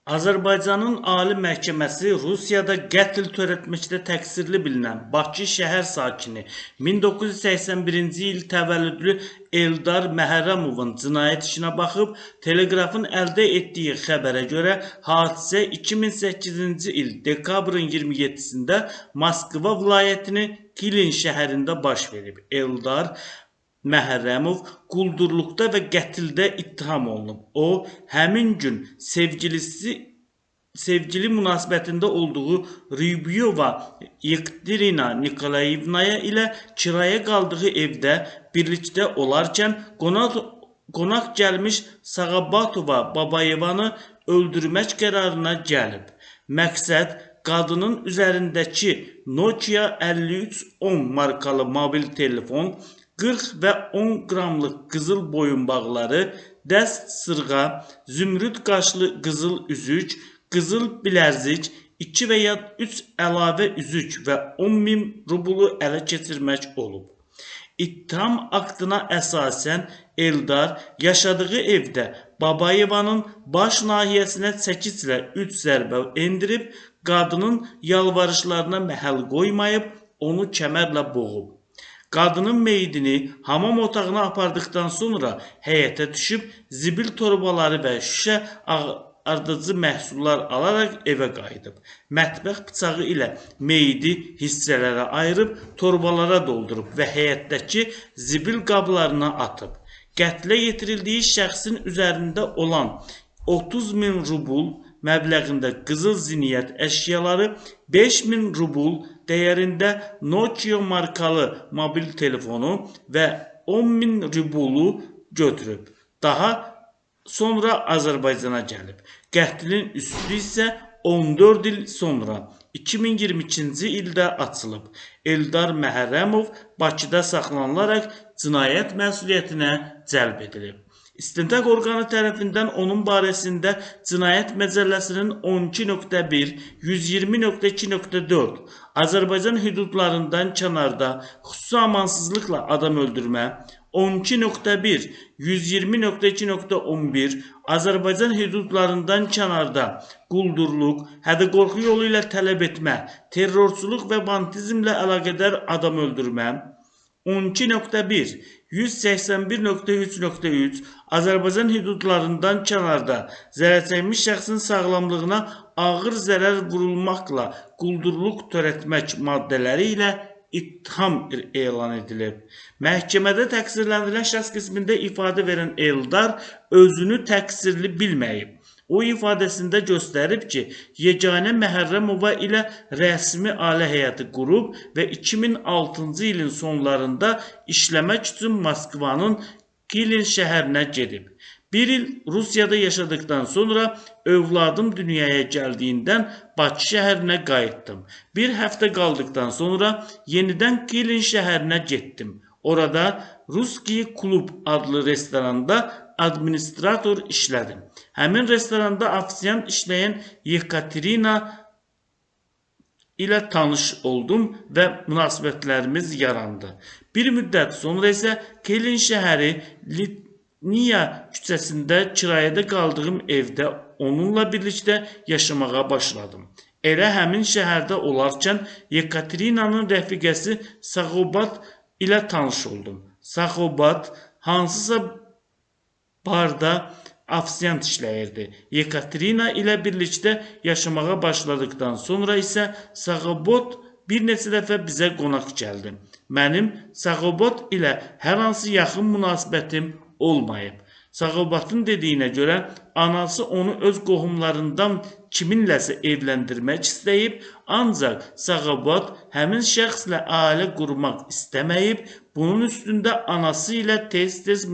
Azərbaycanın Ali Məhkəməsi Rusiyada qətl törətməkdə təqsirli bilinən Bakı şəhər sakini 1981-ci il təvəllüdlü Eldar Məhərrəmovun cinayət işinə baxıb, Teleqrafın əldə etdiyi xəbərə görə hadisə 2008-ci il dekabrın 27-sində Moskva vilayətinin Kilin şəhərində baş verib. Eldar Məhərrəmov quldurluqda və qətldə ittiham olunub. O, həmin gün sevgili münasibətində olduğu Ryubiyova Yekaterina Nikolayevnaya ilə kiraya qaldığı evdə birlikdə olarkən qonaq gəlmiş Sağabatova Babayevanı öldürmək qərarına gəlib. Məqsəd, qadının üzərindəki Nokia 5310 markalı mobil telefon, 40 və 10 qramlıq qızıl boyunbağları, dəst sırğa, zümrüd qaşlı qızıl üzük, qızıl bilərzik, 2 və ya 3 əlavə üzük və 10.000 rublu ələ keçirmək olub. İttiham aktına əsasən Eldar yaşadığı evdə Babayevanın baş nahiyəsinə çəkiclə 3 zərbə endirib, qadının yalvarışlarına məhəl qoymayıb, onu kəmərlə boğub. Qadının meyidini hamam otağına apardıqdan sonra həyətə düşüb, zibil torbaları və şüşə ardıcı məhsullar alaraq evə qayıdıb. Mətbəx bıçağı ilə meyidi hissələrə ayırıb, torbalara doldurub və həyətdəki zibil qablarına atıb. Qətlə yetirildiyi şəxsin üzərində olan 30.000 rubl məbləğində qızıl ziniyyət əşyaları, 5.000 rubl dəyərində Nokia markalı mobil telefonu və 10.000 rublu götürüb. Daha sonra Azərbaycana gəlib. Qətlin üstü isə 14 il sonra 2022-ci ildə açılıb. Eldar Məhərrəmov Bakıda saxlanılaraq cinayət məsuliyyətinə cəlb edilib. İstintaq orqanı tərəfindən onun barəsində Cinayət Məcəlləsinin 12.1, 120.2.4, Azərbaycan hüdudlarından kənarda xüsusi amansızlıqla adam öldürmə, 12.1, 120.2.11, Azərbaycan hüdudlarından kənarda quldurluq, hədə-qorxu yolu ilə tələb etmə, terrorçuluq və bantizmlə əlaqədar adam öldürmə, 12.1, 181.3.3 Azərbaycan hüdudlarından kənarda zərərçəkmiş şəxsin sağlamlığına ağır zərər vurulmaqla quldurluq törətmək maddələri ilə ittiham elan edilib. Məhkəmədə təqsirləndirilən şəxs qismində ifadə verən Eldar özünü təqsirli bilməyib. O ifadəsində göstərib ki, yeganə Məhərrəmova ilə rəsmi ailə həyatı qurub və 2006-cı ilin sonlarında işləmək üçün Moskvanın Kilin şəhərinə gedib. Bir il Rusiyada yaşadıktan sonra övladım dünyaya gəldiyindən Bakı şəhərinə qayıtdım. Bir həftə qaldıktan sonra yenidən Kilin şəhərinə getdim. Orada Ruski Klub adlı restoranda administrator işlədim. Həmin restoranda ofisiant işləyən Yekaterina ilə tanış oldum və münasibətlərimiz yarandı. Bir müddət sonra isə Kilin şəhəri Litniya küçəsində kirayədə qaldığım evdə onunla birlikdə yaşamağa başladım. Elə həmin şəhərdə olarkən Yekaterinanın rəfiqəsi Sağobat ilə tanış oldum. Sağobat hansısa barda ofisiant işləyirdi. Yekaterina ilə birlikdə yaşamağa başladıktan sonra isə Sağobot bir neçə dəfə bizə qonaq gəldi. Mənim Sağobot ilə hər hansı yaxın münasibətim olmayıb. Sağobatın dediyinə görə anası onu öz qohumlarından kiminləsə evləndirmək istəyib, ancaq Sağobot həmin şəxslə ailə qurmaq istəməyib, bunun üstündə anası ilə tez-tez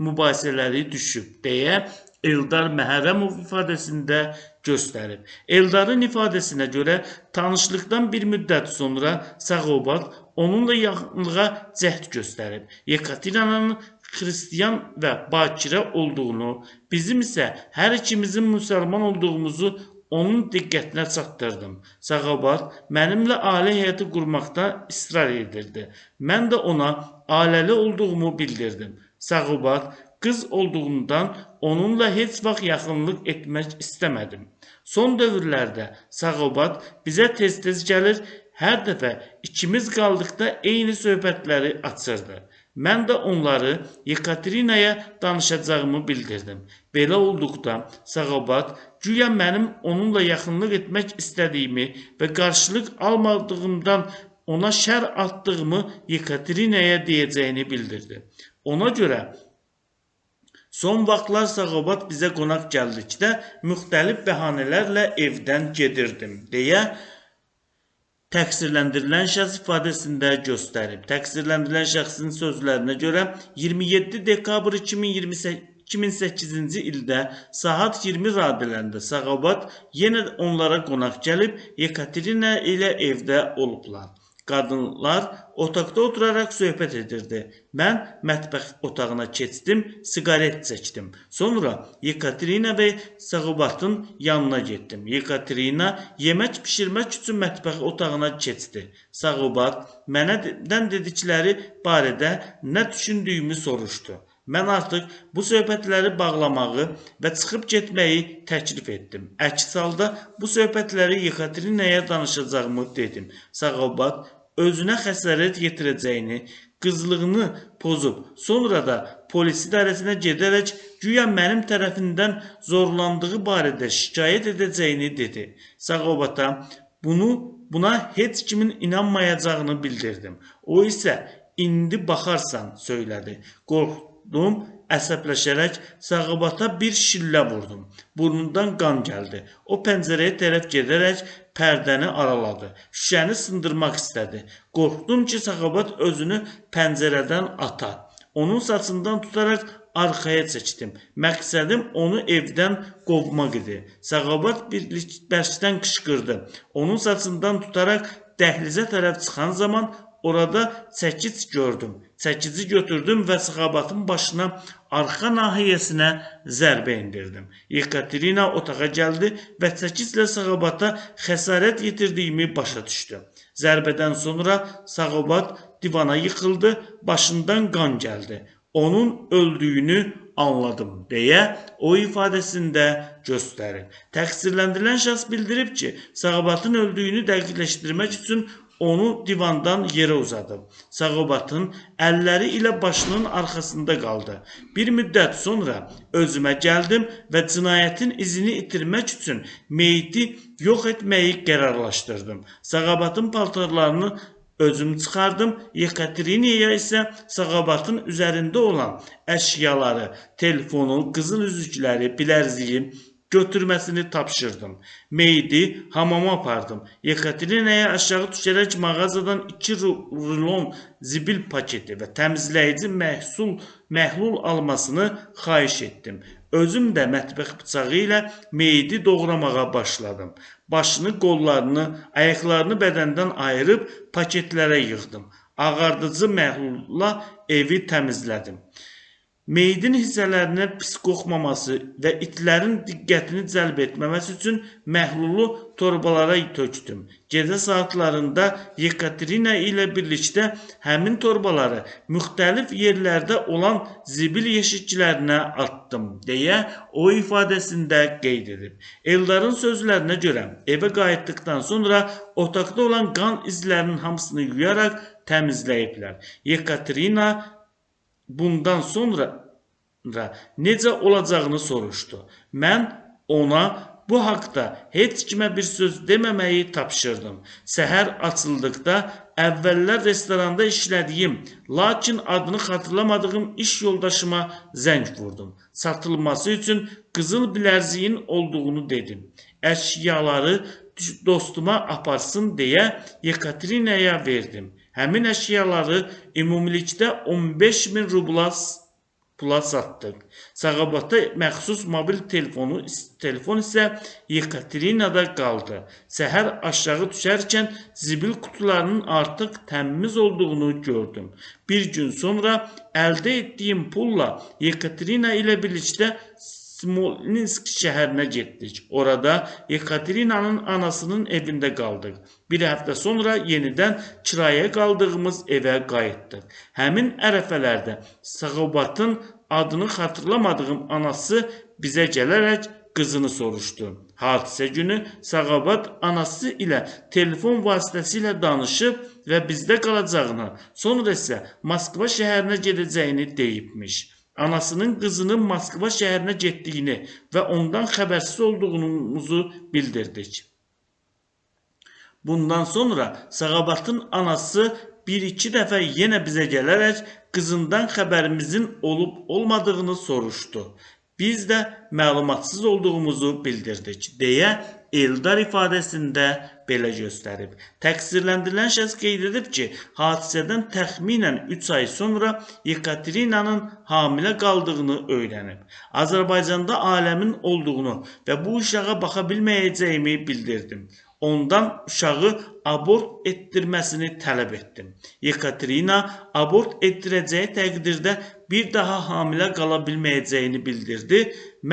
mübahisələri düşüb, deyə Eldar Məhərrəmov ifadəsində göstərib. Eldarın ifadəsinə görə tanışlıqdan bir müddət sonra Sağobat onunla yaxınlığa cəhd göstərib. Yekaterinanın xristiyan və bakirə olduğunu, bizim isə hər ikimizin müsəlman olduğumuzu onun diqqətinə çatdırdım. Sağobat mənimlə ailə həyatı qurmaqda israr edirdi. Mən də ona ailəli olduğumu bildirdim. Sağobat Qız olduğundan onunla heç vaxt yaxınlıq etmək istəmədim. Son dövrlərdə Sağobat bizə tez-tez gəlir, hər dəfə ikimiz qaldıqda eyni söhbətləri açırdı. Mən də onları Yekaterinaya danışacağımı bildirdim. Belə olduqda Sağobat güya mənim onunla yaxınlıq etmək istədiyimi və qarşılıq almadığımdan ona şər atdığımı Yekaterinaya deyəcəyini bildirdi. Ona görə son vaxtlar Sağobat bizə qonaq gəldikdə müxtəlif bəhanələrlə evdən gedirdim deyə təqsirləndirilən şəxs ifadəsində göstərib. Təqsirləndirilən şəxsin sözlərinə görə 27 dekabr 2008-ci ildə saat 20 radələrində Sağobat yenə onlara qonaq gəlib Yekaterina ilə evdə olublar. Qadınlar otaqda oturaraq söhbət edirdi. Mən mətbəx otağına keçdim, siqaret çəkdim. Sonra Yekaterina və Sağobatın yanına getdim. Yekaterina yemək pişirmək üçün mətbəx otağına keçdi. Sağobat mənədən dedikləri barədə nə düşündüyümü soruşdu. Mən artıq bu söhbətləri bağlamağı və çıxıb getməyi təklif etdim. Əks halda bu söhbətləri Yekaterinaya danışacağımı dedim. Sağobat özünə xəsarət yetirəcəyini, qızlığını pozub, sonra da polis idarəsinə gedərək güya mənim tərəfindən zorlandığı barədə şikayət edəcəyini dedi. Sağobata buna heç kimin inanmayacağını bildirdim. O isə indi baxarsan söylədi. Qorxdum, əsəbləşərək Sağobata bir şillə vurdum. Burnundan qan gəldi. O pəncərəyə tərəf gedərək pərdəni araladı. Şüşəni sındırmaq istədi. Qorxdum ki, Sağobat özünü pəncərədən atar. Onun saçından tutaraq arxaya çəkdim. Məqsədim onu evdən qovmaq idi. Sağobat bərkdən qışqırdı. Onun saçından tutaraq dəhlizə tərəf çıxan zaman orada çəkic gördüm. Çəkici götürdüm və Sağobatın başına arxa nahiyəsinə zərbə indirdim. Yekaterina otağa gəldi və çəkiclə Sağobata xəsarət yetirdiyimi başa düşdü. Zərbədən sonra Sağobat divana yıxıldı, başından qan gəldi. Onun öldüyünü anladım deyə o ifadəsində göstərir. Təqsirləndirilən şəxs bildirib ki, Sağobatın öldüyünü dəqiqləşdirmək üçün onu divandan yerə uzadıb. Sağobatın əlləri ilə başının arxasında qaldı. Bir müddət sonra özümə gəldim və cinayətin izini itirmək üçün meyiti yox etməyi qərarlaşdırdım. Sağobatın paltarlarını özüm çıxardım. Yekaterinaya isə Sağobatın üzərində olan əşyaları, telefonu, qızıl üzükləri, bilərziyi götürməsini tapşırdım. Meyidi hamama apardım. Yekaterinaya aşağı düşərək mağazadan 2 rulon zibil paketi və təmizləyici məhlul almasını xahiş etdim. Özüm də mətbəx bıçağı ilə meyidi doğramağa başladım. Başını, qollarını, ayaqlarını bədəndən ayırıb paketlərə yığdım. Ağardıcı məhlulla evi təmizlədim. Meyidin hissələrinə pis qoxmaması və itlərin diqqətini cəlb etməməsi üçün məhlulu torbalara tökdüm. Gecə saatlarında Yekaterina ilə birlikdə həmin torbaları müxtəlif yerlərdə olan zibil yeşiklərinə atdım deyə o ifadəsində qeyd edib. Eldarın sözlərinə görə evə qayıtdıqdan sonra otaqda olan qan izlərinin hamısını yuyaraq təmizləyiblər. Yekaterina bundan sonra necə olacağını soruşdu. Mən ona bu haqda heç kimə bir söz deməməyi tapşırdım. Səhər açıldıqda əvvəllər restoranda işlədiyim, lakin adını xatırlamadığım iş yoldaşıma zəng vurdum. Satılması üçün qızıl bilərziyin olduğunu dedim. Əşyaları dostuma aparsın deyə Yekaterinaya verdim. Həmin əşyaları ümumilikdə 15.000 rubla pula satdıq. Sağobata məxsus mobil telefon isə Yekaterinada qaldı. Səhər aşağı düşərkən zibil qutularının artıq təmiz olduğunu gördüm. Bir gün sonra əldə etdiyim pulla Yekaterina ilə birlikdə Smolensk şəhərinə getdik. Orada Yekaterinanın anasının evində qaldıq. Bir həftə sonra yenidən kiraya qaldığımız evə qayıtdıq. Həmin ərəfələrdə Sağobatın adını xatırlamadığım anası bizə gələrək qızını soruşdu. Hadisə günü Sağabat anası ilə telefon vasitəsilə danışıb və bizdə qalacağını, sonra isə Moskva şəhərinə gedəcəyini deyibmiş. Anasının qızının Moskva şəhərinə getdiyini və ondan xəbərsiz olduğumuzu bildirdik. Bundan sonra Sağabatın anası bir-iki dəfə yenə bizə gələrək qızından xəbərimizin olub-olmadığını soruşdu. Biz də məlumatsız olduğumuzu bildirdik, deyə Eldar ifadəsində belə göstərib. Təqsirləndirilən şəxs qeyd edib ki, hadisədən təxminən 3 ay sonra Yekaterinanın hamilə qaldığını öyrənib. Azərbaycanda aləmin olduğunu və bu uşağa baxa bilməyəcəyimi bildirdim. Ondan uşağı abort etdirməsini tələb etdim. Yekaterina abort etdirəcəyi təqdirdə bir daha hamilə qala bilməyəcəyini bildirdi.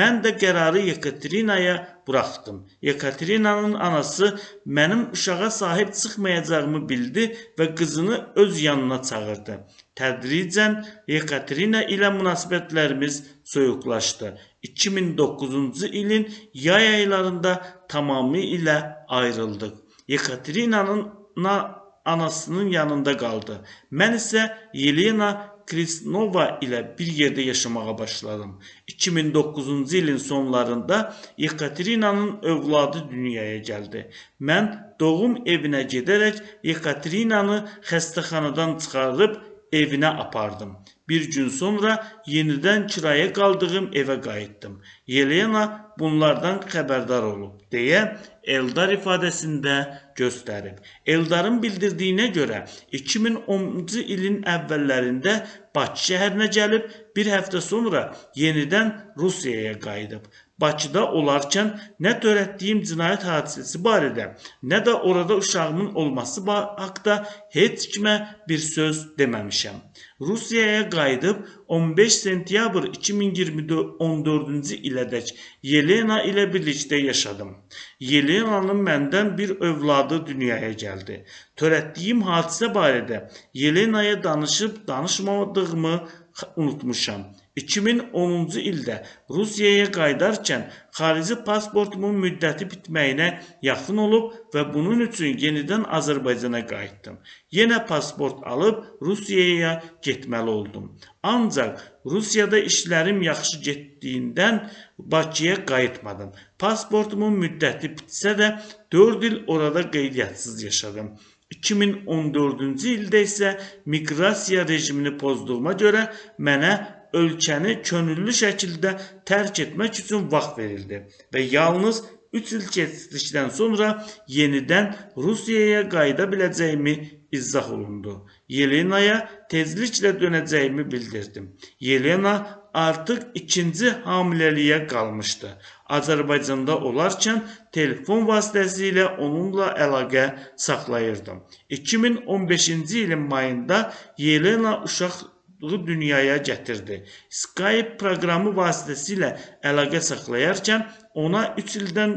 Mən də qərarı Yekaterinaya buraxdım. Yekaterinanın anası mənim uşağa sahib çıxmayacağımı bildi və qızını öz yanına çağırdı. Tədricən Yekaterina ilə münasibətlərimiz soyuqlaşdı. 2009-cu ilin yay aylarında tamamilə ayrıldıq. Yekaterinanın anasının yanında qaldı. Mən isə Yelena Krisnova ilə bir yerdə yaşamağa başladım. 2009-cu ilin sonlarında Yekaterinanın övladı dünyaya gəldi. Mən doğum evinə gedərək Yekaterinanı xəstəxanadan çıxarıb evinə apardım. Bir gün sonra yenidən kiraya qaldığım evə qayıtdım. Yelena bunlardan xəbərdar olub, deyə Eldar ifadəsində göstərib. Eldarın bildirdiyinə görə 2010-cu ilin əvvəllərində Bakı şəhərinə gəlib, bir həftə sonra yenidən Rusiyaya qayıdıb. Bakıda olarkən nə törətdiyim cinayət hadisəsi barədə, nə də orada uşağımın olması haqqında heç kimə bir söz deməmişəm. Rusiyaya qayıdıb 15 sentyabr 2014-cü ilədək Yelena ilə birlikdə yaşadım. Yelena'nın məndən bir övladı dünyaya gəldi. Törətdiyim hadisə barədə Yelena'ya danışmadığımı unutmuşam. 2010-cu ildə Rusiyaya qayıdarkən xarici pasportumun müddəti bitməyinə yaxın olub və bunun üçün yenidən Azərbaycana qayıtdım. Yenə pasport alıb Rusiyaya getməli oldum. Ancaq Rusiyada işlərim yaxşı getdiyindən Bakıya qayıtmadım. Pasportumun müddəti bitsə də 4 il orada qeydiyyatсız yaşadım. 2014-cü ildə isə miqrasiya rejimini pozduğuma görə mənə ölkəni könüllü şəkildə tərk etmək üçün vaxt verildi və yalnız 3 il keçdikdən sonra yenidən Rusiyaya qayıda biləcəyimi izah olundu. Yelena'ya tezliklə dönəcəyimi bildirdim. Yelena artıq ikinci hamiləliyə qalmışdı. Azərbaycanda olarkən telefon vasitəsilə onunla əlaqə saxlayırdım. 2015-ci ilin mayında Yelena uşaq dünyaya gətirdi. Skype proqramı vasitəsilə əlaqə saxlayarkən ona 3 ildən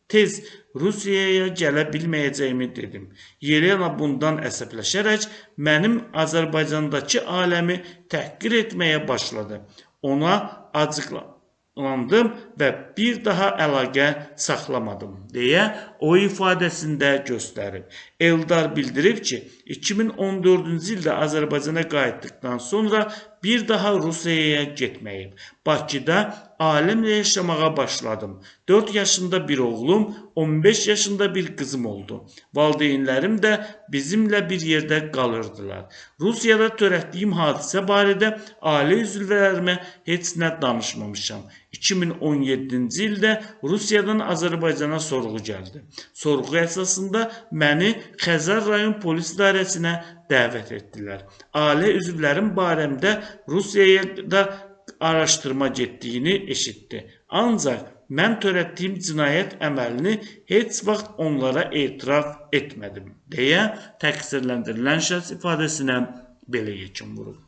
tez Rusiyaya gələ bilməyəcəyimi dedim. Yelena bundan əsəbləşərək mənim Azərbaycandakı aləmi təhqir etməyə başladı. Ona acıqlandım və bir daha əlaqə saxlamadım, deyə o ifadəsində göstərib. Eldar bildirib ki, 2014-cü ildə Azərbaycana qayıtdıqdan sonra bir daha Rusiyaya getməyib. Bakıda aləmlə yaşamağa başladım. 4 yaşında bir oğlum, 15 yaşında bir qızım oldu. Valideynlərim də bizimlə bir yerdə qalırdılar. Rusiyada törətdiyim hadisə barədə ailə üzvlərimə heç nə danışmamışam. 2017-ci ildə Rusiyadan Azərbaycana sorğu gəldi. Sorğu əsasında məni Xəzər rayon polis idarəsinə dəvət etdilər. Ailə üzvlərim barəmdə Rusiyada araşdırma getdiyini eşitdi. Ancaq mən törətdiyim cinayət əməlini heç vaxt onlara etiraf etmədim, deyə təqsirləndirilən şəxs ifadəsinə belə yekun vurub.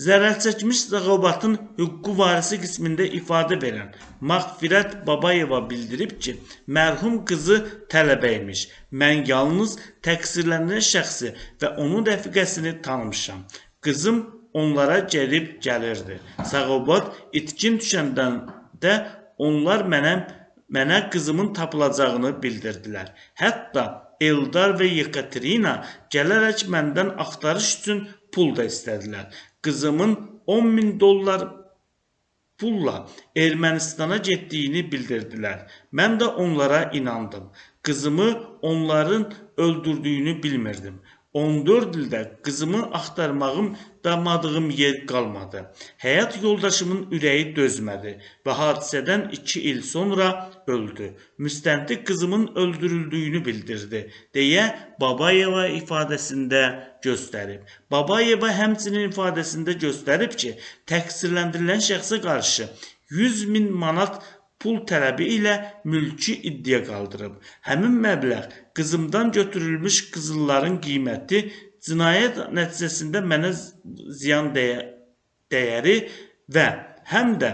Zərərçəkmiş Sağabatın hüquqi varisi qismində ifadə verən Mağfirət Babayeva bildirib ki, mərhum qızı tələbə imiş. Mən yalnız təqsirləndirilən şəxsi və onun rəfiqəsini tanımışam. Qızım onlara gəlib gəlirdi. Sağobat itkin düşəndən də onlar mənə qızımın tapılacağını bildirdilər. Hətta Eldar və Yekaterina gələrək məndən axtarış üçün pul da istədilər. Qızımın $10.000 pulla Ermənistana getdiyini bildirdilər. Mən də onlara inandım. Qızımı onların öldürdüyünü bilmirdim. 14 ildə qızımı axtarmağım damadığım yer qalmadı. Həyat yoldaşımın ürəyi dözmədi və hadisədən 2 il sonra öldü. Müstəntiq qızımın öldürüldüyünü bildirdi, deyə Babayeva ifadəsində göstərib. Babayeva həmçinin ifadəsində göstərib ki, təqsirləndirilən şəxsə qarşı 100.000 manat pul tələbi ilə mülki iddia qaldırıb. Həmin məbləğ qızımdan götürülmüş qızılların qiyməti cinayət nəticəsində mənə ziyan dəyəri və həm də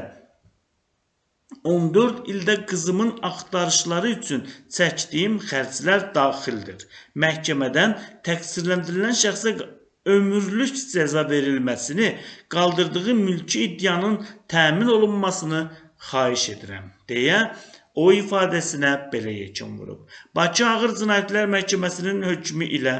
14 ildə qızımın axtarışları üçün çəkdiyim xərclər daxildir. Məhkəmədən təqsirləndirilən şəxsə ömürlük cəza verilməsini, qaldırdığı mülki iddianın təmin olunmasını xahiş edirəm, deyə o ifadəsinə belə yekun vurub. Bakı Ağır Cinayətlər Məhkəməsinin hökmü ilə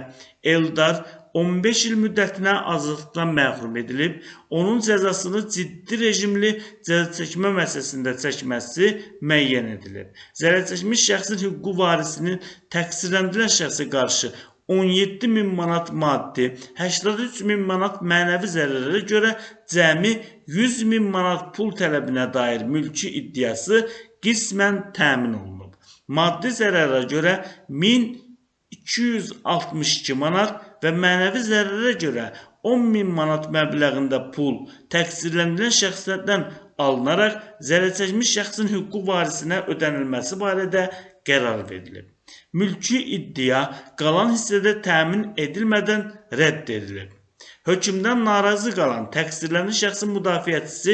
Eldar 15 il müddətinə azadlıqdan məhrum edilib, onun cəzasını ciddi rejimli cəzaçəkmə müəssisəsində çəkməsi müəyyən edilib. Zərərçəkmiş şəxsin hüquqi varisinin təqsirləndirilən şəxsə qarşı 17.000 manat maddi, 83.000 manat mənəvi zərərlərə görə cəmi 100.000 manat pul tələbinə dair mülki iddiası qismən təmin olunub. Maddi zərərə görə 1262 manat və mənəvi zərərə görə 10.000 manat məbləğində pul təqsirləndirilən şəxslərdən alınaraq zərərçəkmiş şəxsin hüquqi varisinə ödənilməsi barədə qərar verilib. Mülki iddia qalan hissədə təmin edilmədən rədd edilib. Hökmdən narazı qalan təqsirləndirilən şəxsin müdafiəçisi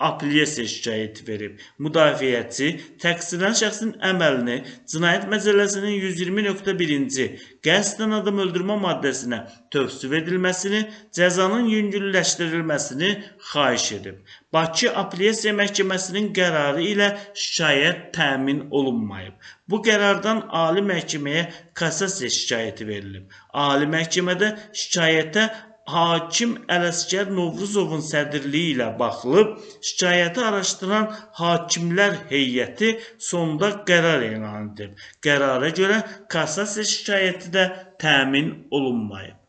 apellyasiya şikayəti verib. Müdafiəçi təqsirləndirilən şəxsin əməlini Cinayət Məcəlləsinin 120.1-ci qəsdən adam öldürmə maddəsinə tövsif edilməsini, cəzanın yüngülləşdirilməsini xahiş edib. Bakı Apellyasiya Məhkəməsinin qərarı ilə şikayət təmin olunmayıb. Bu qərardan Ali Məhkəməyə kassasiya şikayəti verilib. Ali Məhkəmədə şikayətə hakim Ələsgər Novruzovun sədrliyi ilə baxılıb, şikayəti araşdıran hakimlər heyəti sonda qərar elan edib. Qərara görə kassasiya şikayəti də təmin olunmayıb.